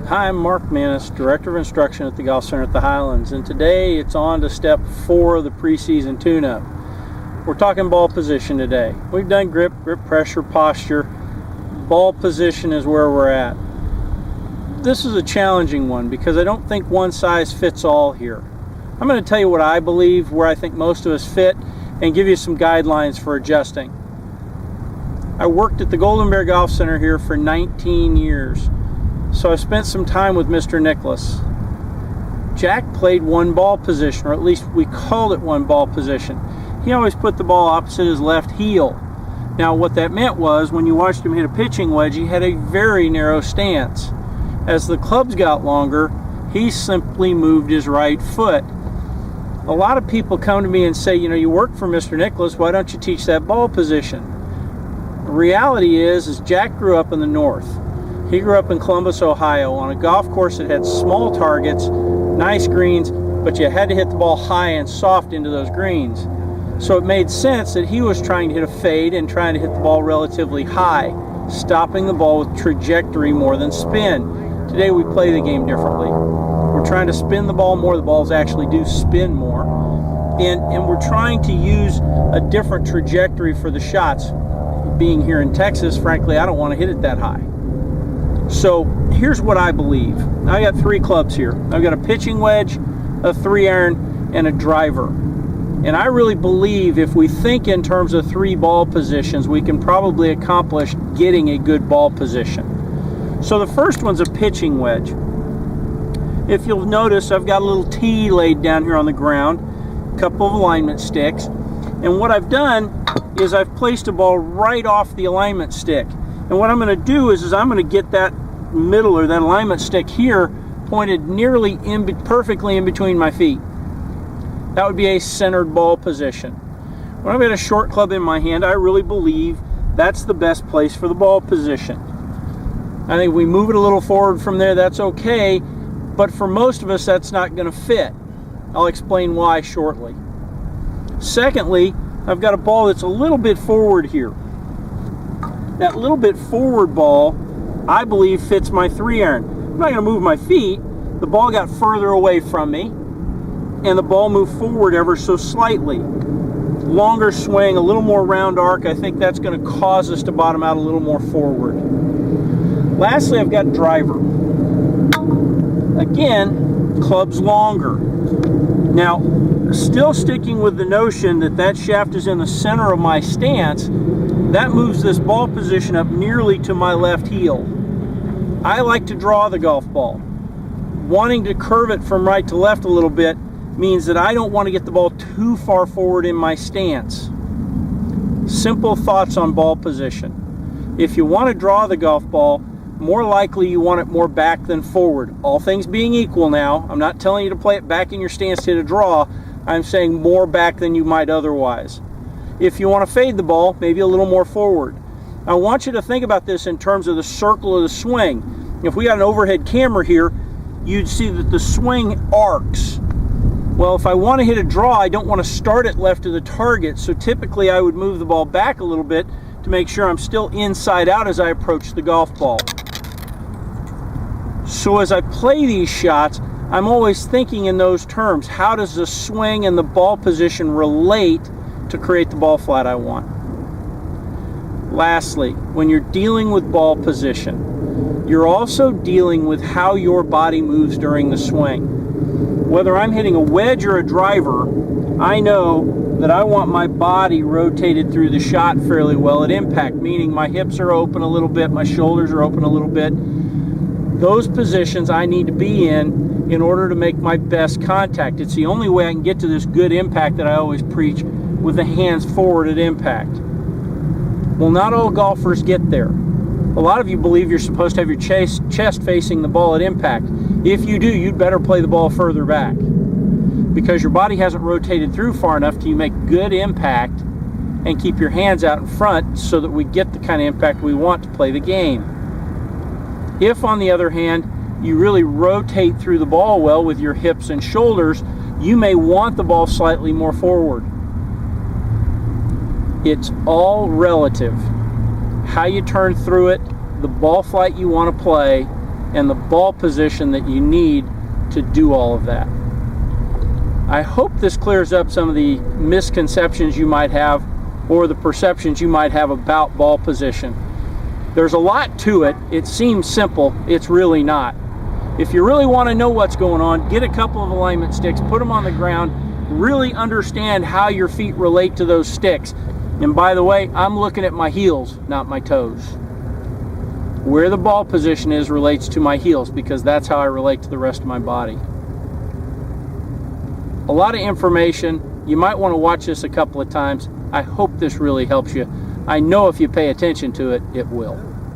Hi, I'm Mark Maness, Director of Instruction at the Golf Center at the Highlands, and today it's on to step 4 of the preseason tune-up. We're talking ball position today. We've done grip pressure, posture. Ball position is where we're at. This is a challenging one because I don't think one size fits all here. I'm going to tell you what I believe, where I think most of us fit, and give you some guidelines for adjusting. I worked at the Golden Bear Golf Center here for 19 years. So I spent some time with Mr. Nicholas. Jack played one ball position, or at least we called it one ball position. He always put the ball opposite his left heel. Now what that meant was, when you watched him hit a pitching wedge, he had a very narrow stance. As the clubs got longer, he simply moved his right foot. A lot of people come to me and say, you work for Mr. Nicholas, why don't you teach that ball position? The reality is Jack grew up in the north. He grew up in Columbus, Ohio, on a golf course that had small targets, nice greens, but you had to hit the ball high and soft into those greens. So it made sense that he was trying to hit a fade and trying to hit the ball relatively high, stopping the ball with trajectory more than spin. Today we play the game differently. We're trying to spin the ball more. The balls actually do spin more. And we're trying to use a different trajectory for the shots. Being here in Texas, frankly, I don't want to hit it that high. So here's what I believe. I got 3 clubs here. I've got a pitching wedge, a 3-iron, and a driver. And I really believe if we think in terms of 3 ball positions, we can probably accomplish getting a good ball position. So the first one's a pitching wedge. If you'll notice, I've got a little tee laid down here on the ground, a couple of alignment sticks. And what I've done is I've placed a ball right off the alignment stick. And what I'm going to do is I'm going to get that middle, or that alignment stick here, pointed nearly perfectly in between my feet. That would be a centered ball position. When I've got a short club in my hand, I really believe that's the best place for the ball position. I think if we move it a little forward from there, that's okay, but for most of us, that's not going to fit. I'll explain why shortly. Secondly, I've got a ball that's a little bit forward here. That little bit forward ball, I believe, fits my 3-iron. I'm not going to move my feet. The ball got further away from me, and the ball moved forward ever so slightly. Longer swing, a little more round arc. I think that's going to cause us to bottom out a little more forward. Lastly, I've got driver. Again, club's longer. Now, still sticking with the notion that shaft is in the center of my stance, that moves this ball position up nearly to my left heel. I like to draw the golf ball. Wanting to curve it from right to left a little bit means that I don't want to get the ball too far forward in my stance. Simple thoughts on ball position. If you want to draw the golf ball, more likely you want it more back than forward. All things being equal now, I'm not telling you to play it back in your stance to hit a draw. I'm saying more back than you might otherwise. If you want to fade the ball, maybe a little more forward. I want you to think about this in terms of the circle of the swing. If we got an overhead camera here, you'd see that the swing arcs. Well, if I want to hit a draw, I don't want to start it left of the target, so typically I would move the ball back a little bit to make sure I'm still inside out as I approach the golf ball. So as I play these shots, I'm always thinking in those terms. How does the swing and the ball position relate to create the ball flight I want? Lastly, when you're dealing with ball position, you're also dealing with how your body moves during the swing. Whether I'm hitting a wedge or a driver, I know that I want my body rotated through the shot fairly well at impact, meaning my hips are open a little bit, my shoulders are open a little bit. Those positions I need to be in order to make my best contact. It's the only way I can get to this good impact that I always preach, with the hands forward at impact. Well, not all golfers get there. A lot of you believe you're supposed to have your chest facing the ball at impact. If you do, you'd better play the ball further back, because your body hasn't rotated through far enough to make good impact and keep your hands out in front so that we get the kind of impact we want to play the game. If, on the other hand, you really rotate through the ball well with your hips and shoulders, you may want the ball slightly more forward. It's all relative. How you turn through it, the ball flight you want to play, and the ball position that you need to do all of that. I hope this clears up some of the misconceptions you might have or the perceptions you might have about ball position. There's a lot to it. It seems simple. It's really not. If you really want to know what's going on, get a couple of alignment sticks, put them on the ground, really understand how your feet relate to those sticks. And by the way, I'm looking at my heels, not my toes. Where the ball position is relates to my heels, because that's how I relate to the rest of my body. A lot of information. You might want to watch this a couple of times. I hope this really helps you. I know if you pay attention to it, it will.